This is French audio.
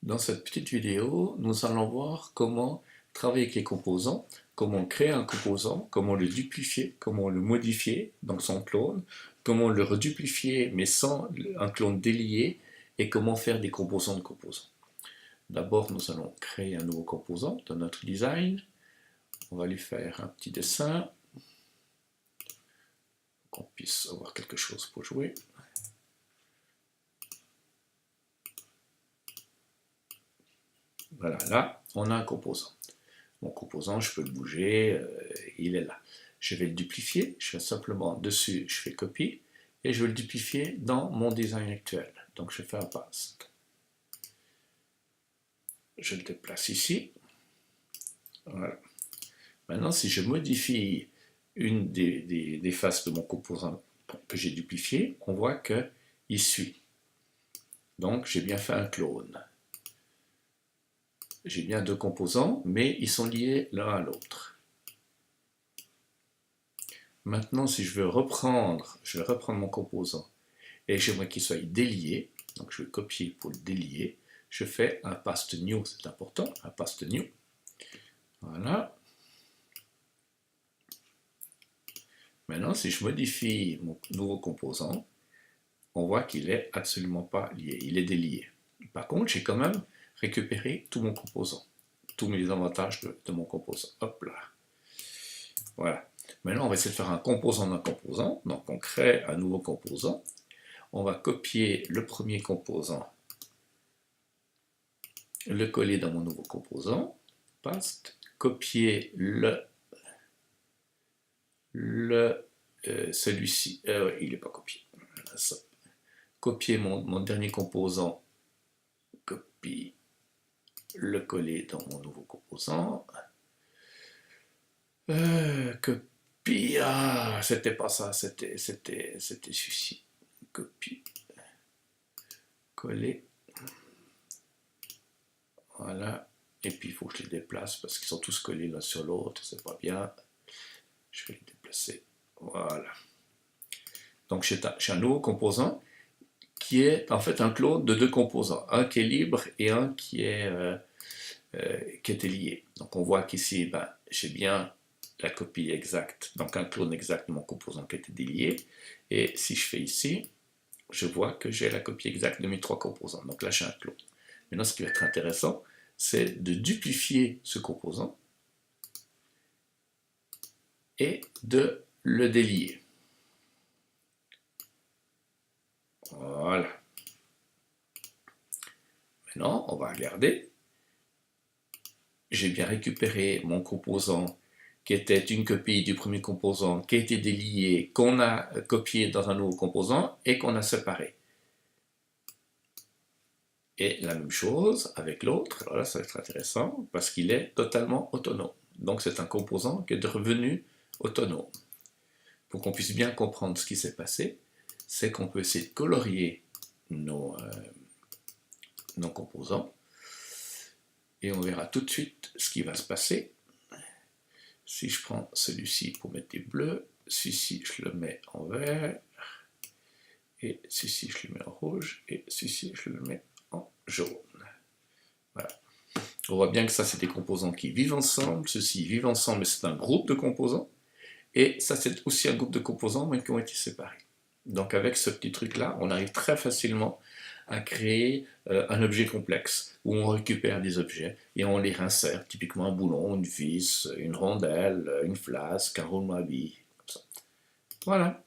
Dans cette petite vidéo, nous allons voir comment travailler avec les composants, comment créer un composant, comment le duplifier, comment le modifier dans son clone, comment le reduplifier mais sans un clone délié et comment faire des composants de composants. D'abord, nous allons créer un nouveau composant dans notre design. On va lui faire un petit dessin pour qu'on puisse avoir quelque chose pour jouer. Voilà, là, on a un composant. Mon composant, je peux le bouger, il est là. Je vais le duplifier, je fais simplement dessus, je fais copier, et je vais le duplifier dans mon design actuel. Donc je fais un paste. Je le déplace ici. Voilà. Maintenant, si je modifie une des faces de mon composant que j'ai duplifié, on voit qu'il suit. Donc j'ai bien fait un clone. J'ai bien deux composants, mais ils sont liés l'un à l'autre. Maintenant, si je vais reprendre mon composant et j'aimerais qu'il soit délié, donc je vais copier pour le délier, je fais un paste new, c'est important, un paste new. Voilà. Maintenant, si je modifie mon nouveau composant, on voit qu'il n'est absolument pas lié, il est délié. Par contre, j'ai quand même récupéré tout mon composant, tous mes avantages de mon composant. Hop là. Voilà. Maintenant, on va essayer de faire un composant d'un composant. Donc, on crée un nouveau composant. On va copier le premier composant, le coller dans mon nouveau composant. Paste. Copier celui-ci. Il n'est pas copié. Ça. Copier mon dernier composant. Copie. Le coller dans mon nouveau composant. Copie. Ah, c'était pas ça. C'était celui-ci. Copie. Coller. Voilà. Et puis il faut que je les déplace parce qu'ils sont tous collés l'un sur l'autre. C'est pas bien. Je vais les déplacer. Voilà. Donc j'ai un nouveau composant qui est en fait un clone de deux composants. Un qui est libre et un qui était lié. Donc on voit qu'ici, ben, j'ai bien la copie exacte, donc un clone exact de mon composant qui était délié. Et si je fais ici, je vois que j'ai la copie exacte de mes trois composants. Donc là, j'ai un clone. Maintenant, ce qui va être intéressant, c'est de duplifier ce composant et de le délier. Voilà. Maintenant, on va regarder. J'ai bien récupéré mon composant qui était une copie du premier composant qui a été délié, qu'on a copié dans un nouveau composant et qu'on a séparé. Et la même chose avec l'autre, alors là ça va être intéressant parce qu'il est totalement autonome. Donc c'est un composant qui est devenu autonome. Pour qu'on puisse bien comprendre ce qui s'est passé, c'est qu'on peut essayer de colorier nos composants et on verra tout de suite ce qui va se passer. Si je prends celui-ci pour mettre des bleus, celui-ci je le mets en vert, et celui-ci je le mets en rouge, et celui-ci je le mets en jaune. Voilà. On voit bien que ça c'est des composants qui vivent ensemble, ceux-ci vivent ensemble, mais c'est un groupe de composants, et ça c'est aussi un groupe de composants mais qui ont été séparés. Donc avec ce petit truc là, on arrive très facilement à créer un objet complexe où on récupère des objets et on les réinsère, typiquement un boulon, une vis, une rondelle, une flasque, un rouleau à billes, comme ça. Voilà.